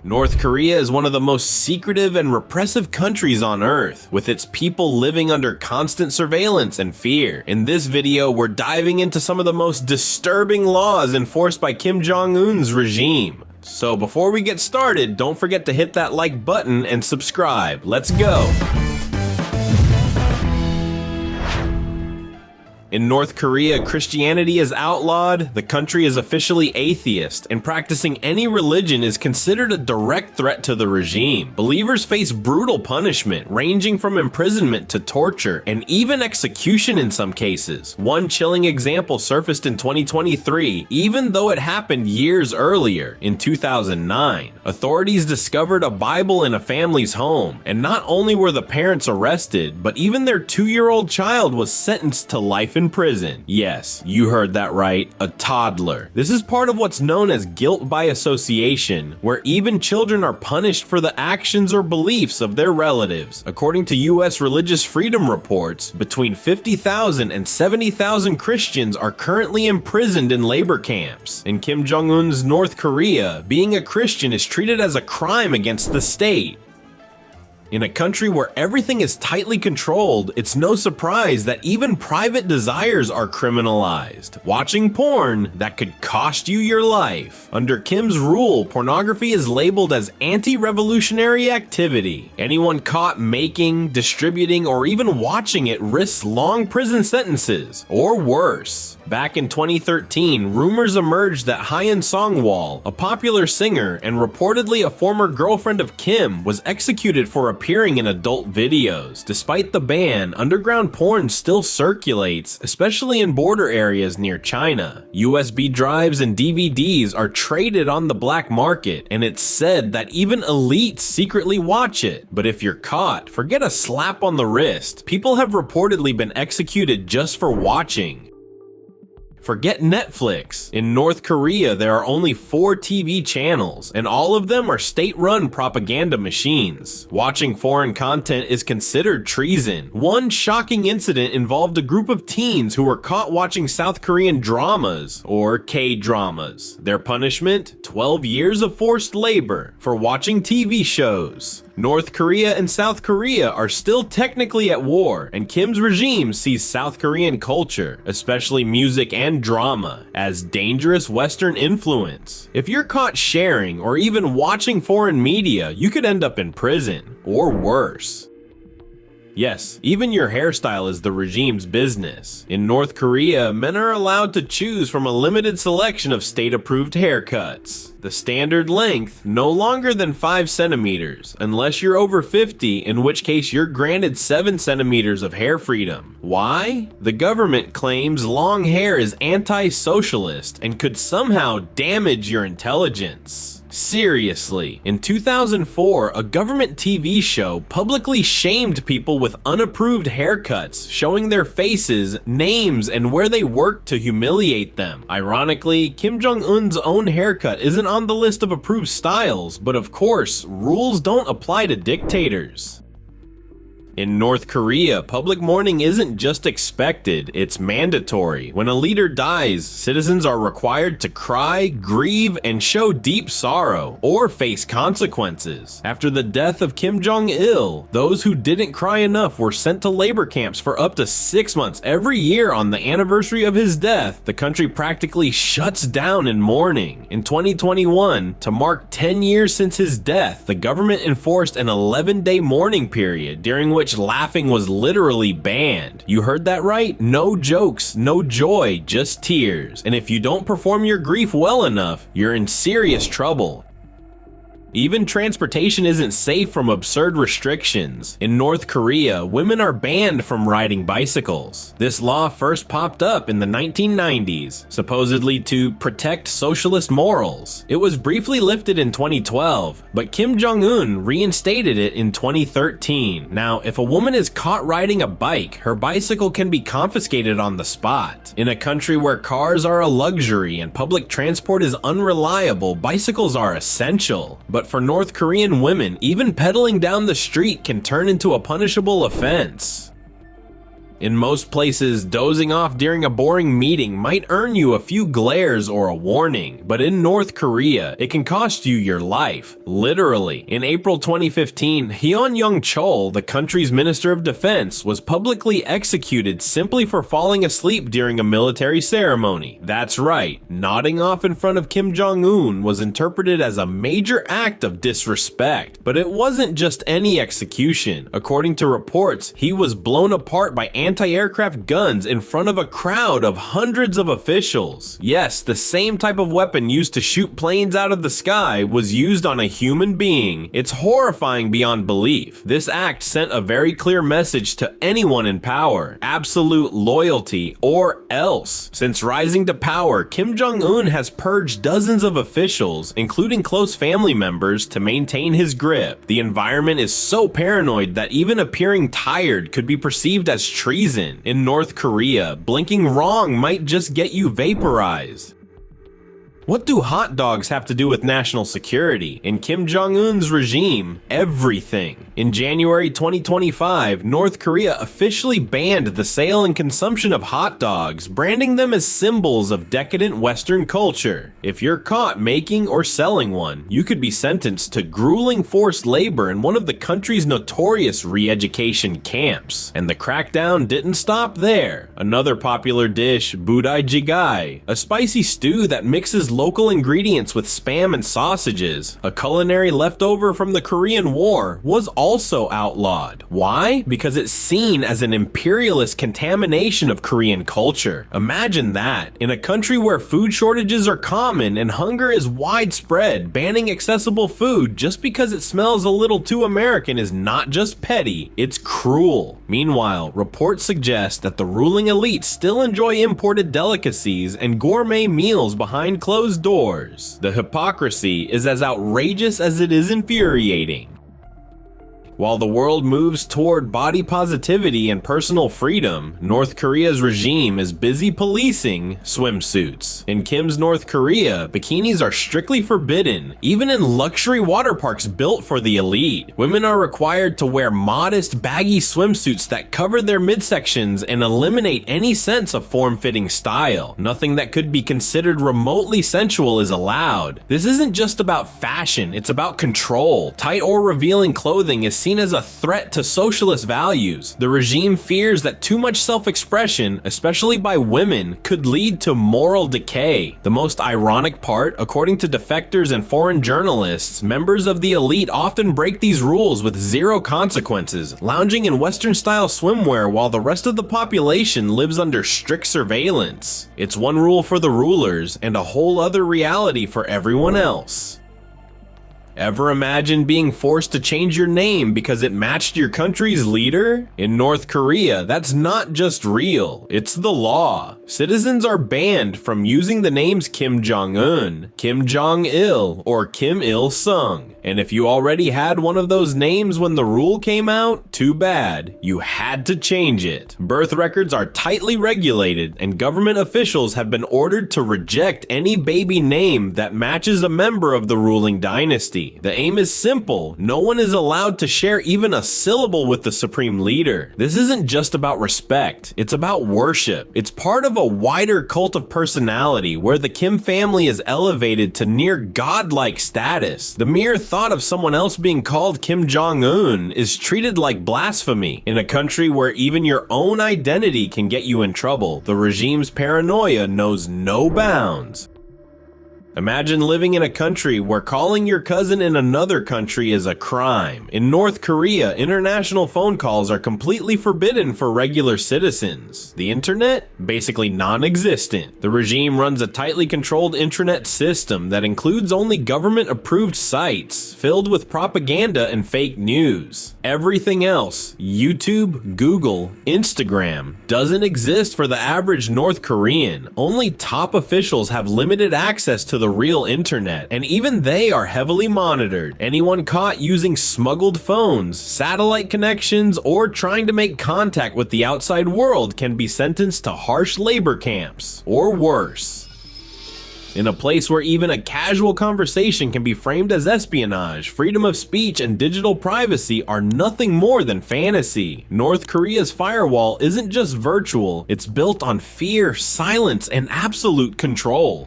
North Korea is one of the most secretive and repressive countries on Earth, with its people living under constant surveillance and fear. In this video, we're diving into some of the most disturbing laws enforced by Kim Jong-un's regime. So before we get started, don't forget to hit that like button and subscribe. Let's go! In North Korea, Christianity is outlawed, the country is officially atheist, and practicing any religion is considered a direct threat to the regime. Believers face brutal punishment, ranging from imprisonment to torture, and even execution in some cases. One chilling example surfaced in 2023, even though it happened years earlier, in 2009. Authorities discovered a Bible in a family's home, and not only were the parents arrested, but even their 2-year-old child was sentenced to life in prison. Yes, you heard that right, a toddler. This is part of what's known as guilt by association, where even children are punished for the actions or beliefs of their relatives. According to US religious freedom reports, between 50,000 and 70,000 Christians are currently imprisoned in labor camps. In Kim Jong-un's North Korea, being a Christian is treated as a crime against the state. In a country where everything is tightly controlled, it's no surprise that even private desires are criminalized. Watching porn, that could cost you your life. Under Kim's rule, pornography is labeled as anti-revolutionary activity. Anyone caught making, distributing, or even watching it risks long prison sentences, or worse. Back in 2013, rumors emerged that Hyun Songwal, a popular singer and reportedly a former girlfriend of Kim, was executed for appearing in adult videos. Despite the ban, underground porn still circulates, especially in border areas near China. USB drives and DVDs are traded on the black market, and it's said that even elites secretly watch it. But if you're caught, forget a slap on the wrist. People have reportedly been executed just for watching. Forget Netflix. In North Korea, there are only 4 TV channels, and all of them are state-run propaganda machines. Watching foreign content is considered treason. One shocking incident involved a group of teens who were caught watching South Korean dramas, or K-dramas. Their punishment? 12 years of forced labor for watching TV shows. North Korea and South Korea are still technically at war, and Kim's regime sees South Korean culture, especially music and drama, as dangerous Western influence. If you're caught sharing or even watching foreign media, you could end up in prison, or worse. Yes, even your hairstyle is the regime's business. In North Korea, men are allowed to choose from a limited selection of state-approved haircuts. The standard length, no longer than 5 centimeters, unless you're over 50, in which case you're granted 7 centimeters of hair freedom. Why? The government claims long hair is anti-socialist and could somehow damage your intelligence. Seriously, in 2004, a government TV show publicly shamed people with unapproved haircuts, showing their faces, names, and where they worked to humiliate them. Ironically, Kim Jong-un's own haircut isn't on the list of approved styles, but of course, rules don't apply to dictators. In North Korea, public mourning isn't just expected, it's mandatory. When a leader dies, citizens are required to cry, grieve, and show deep sorrow, or face consequences. After the death of Kim Jong-il, those who didn't cry enough were sent to labor camps for up to 6 months every year on the anniversary of his death. The country practically shuts down in mourning. In 2021, to mark 10 years since his death, the government enforced an 11-day mourning period, during which laughing was literally banned. You heard that right? No jokes, no joy, just tears. And if you don't perform your grief well enough, you're in serious trouble. Even transportation isn't safe from absurd restrictions. In North Korea, women are banned from riding bicycles. This law first popped up in the 1990s, supposedly to protect socialist morals. It was briefly lifted in 2012, but Kim Jong-un reinstated it in 2013. Now, if a woman is caught riding a bike, her bicycle can be confiscated on the spot. In a country where cars are a luxury and public transport is unreliable, bicycles are essential. But for North Korean women, even pedaling down the street can turn into a punishable offense. In most places, dozing off during a boring meeting might earn you a few glares or a warning, but in North Korea, it can cost you your life, literally. In April 2015, Hyun Young-chol, the country's Minister of Defense, was publicly executed simply for falling asleep during a military ceremony. That's right, nodding off in front of Kim Jong-un was interpreted as a major act of disrespect. But it wasn't just any execution. According to reports, he was blown apart by anti-aircraft guns in front of a crowd of hundreds of officials. Yes, the same type of weapon used to shoot planes out of the sky was used on a human being. It's horrifying beyond belief. This act sent a very clear message to anyone in power: absolute loyalty or else. Since rising to power, Kim Jong-un has purged dozens of officials, including close family members, to maintain his grip. The environment is so paranoid that even appearing tired could be perceived as treason. In North Korea, blinking wrong might just get you vaporized. What do hot dogs have to do with national security? In Kim Jong-un's regime, everything. In January 2025, North Korea officially banned the sale and consumption of hot dogs, branding them as symbols of decadent Western culture. If you're caught making or selling one, you could be sentenced to grueling forced labor in one of the country's notorious re-education camps. And the crackdown didn't stop there. Another popular dish, budae jigae, a spicy stew that mixes local ingredients with spam and sausages, a culinary leftover from the Korean War, was also outlawed. Why? Because it's seen as an imperialist contamination of Korean culture. Imagine that. In a country where food shortages are common and hunger is widespread, banning accessible food just because it smells a little too American is not just petty, it's cruel. Meanwhile, reports suggest that the ruling elite still enjoy imported delicacies and gourmet meals behind closed doors. The hypocrisy is as outrageous as it is infuriating. While the world moves toward body positivity and personal freedom, North Korea's regime is busy policing swimsuits. In Kim's North Korea, bikinis are strictly forbidden, even in luxury water parks built for the elite. Women are required to wear modest, baggy swimsuits that cover their midsections and eliminate any sense of form-fitting style. Nothing that could be considered remotely sensual is allowed. This isn't just about fashion, it's about control. Tight or revealing clothing is seen as a threat to socialist values. The regime fears that too much self-expression, especially by women, could lead to moral decay. The most ironic part, according to defectors and foreign journalists, members of the elite often break these rules with zero consequences, lounging in Western-style swimwear while the rest of the population lives under strict surveillance. It's one rule for the rulers and a whole other reality for everyone else. Ever imagine being forced to change your name because it matched your country's leader? In North Korea, that's not just real, it's the law. Citizens are banned from using the names Kim Jong-un, Kim Jong-il, or Kim Il-sung. And if you already had one of those names when the rule came out, too bad, you had to change it. Birth records are tightly regulated, and government officials have been ordered to reject any baby name that matches a member of the ruling dynasty. The aim is simple: no one is allowed to share even a syllable with the supreme leader. This isn't just about respect, it's about worship. It's part of a wider cult of personality where the Kim family is elevated to near godlike status. The mere thought of someone else being called Kim Jong-un is treated like blasphemy. In a country where even your own identity can get you in trouble, the regime's paranoia knows no bounds. Imagine living in a country where calling your cousin in another country is a crime. In North Korea, international phone calls are completely forbidden for regular citizens. The internet? Basically non-existent. The regime runs a tightly controlled intranet system that includes only government-approved sites, filled with propaganda and fake news. Everything else, YouTube, Google, Instagram, doesn't exist for the average North Korean. Only top officials have limited access to the real internet, and even they are heavily monitored. Anyone caught using smuggled phones, satellite connections, or trying to make contact with the outside world can be sentenced to harsh labor camps, or worse. In a place where even a casual conversation can be framed as espionage, freedom of speech and digital privacy are nothing more than fantasy. North Korea's firewall isn't just virtual, it's built on fear, silence, and absolute control.